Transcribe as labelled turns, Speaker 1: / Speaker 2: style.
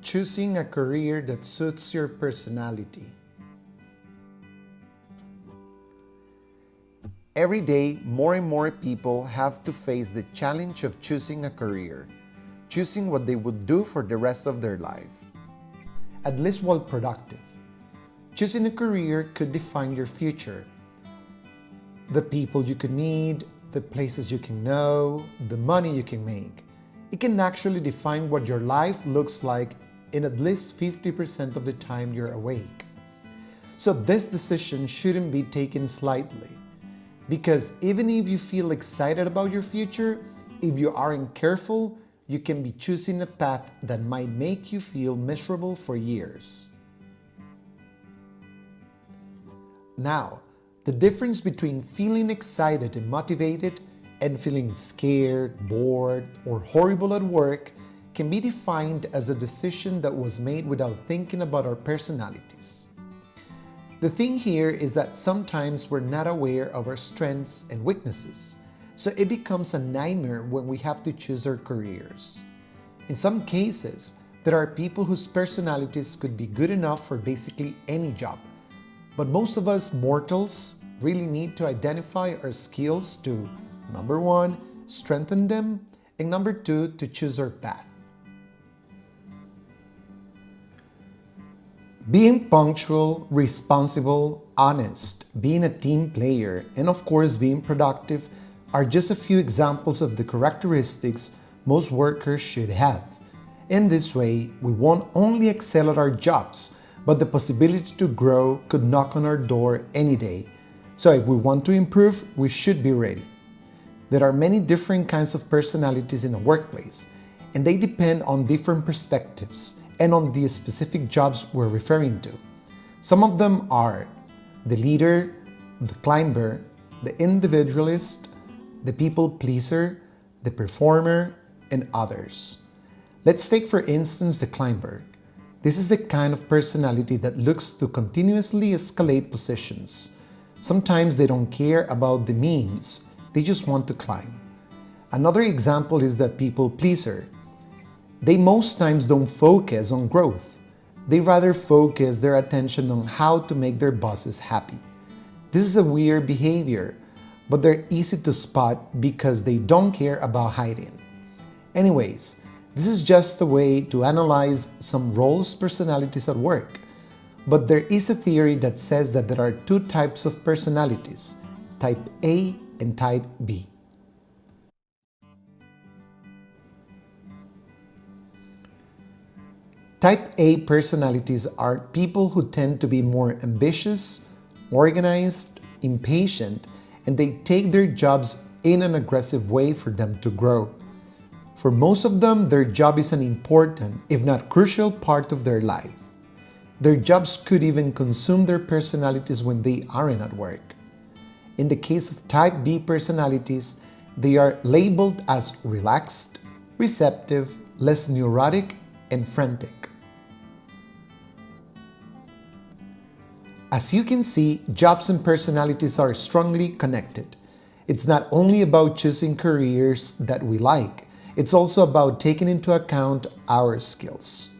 Speaker 1: choosing a career that suits your personality. Every day, more and more people have to face the challenge of choosing a career, choosing what they would do for the rest of their life. At least while productive. Choosing a career could define your future. The people you can meet, the places you can know, the money you can make. It can actually define what your life looks like in at least 50% of the time you're awake. So this decision shouldn't be taken slightly. Because even if you feel excited about your future, if you aren't careful, you can be choosing a path that might make you feel miserable for years. Now, the difference between feeling excited and motivated and feeling scared, bored, or horrible at work can be defined as a decision that was made without thinking about our personalities. The thing here is that sometimes we're not aware of our strengths and weaknesses, so it becomes a nightmare when we have to choose our careers. In some cases, there are people whose personalities could be good enough for basically any job, but most of us mortals really need to identify our skills to, number one, strengthen them, and number two, to choose our path. Being punctual, responsible, honest, being a team player, and of course being productive are just a few examples of the characteristics most workers should have. In this way, we won't only excel at our jobs, but the possibility to grow could knock on our door any day. So if we want to improve, we should be ready. There are many different kinds of personalities in a workplace, and they depend on different perspectives and on the specific jobs we're referring to. Some of them are the leader, the climber, the individualist, the people pleaser, the performer, and others. Let's take for instance the climber. This is the kind of personality that looks to continuously escalate positions. Sometimes they don't care about the means, they just want to climb. Another example is the people pleaser. They most times don't focus on growth. They rather focus their attention on how to make their bosses happy. This is a weird behavior, but they're easy to spot because they don't care about hiding. Anyways, this is just a way to analyze some roles' personalities at work. But there is a theory that says that there are two types of personalities, type A and type B. Type A personalities are people who tend to be more ambitious, organized, impatient, and they take their jobs in an aggressive way for them to grow. For most of them, their job is an important, if not crucial, part of their life. Their jobs could even consume their personalities when they aren't at work. In the case of type B personalities, they are labeled as relaxed, receptive, less neurotic, and frantic. As you can see, jobs and personalities are strongly connected. It's not only about choosing careers that we like, it's also about taking into account our skills.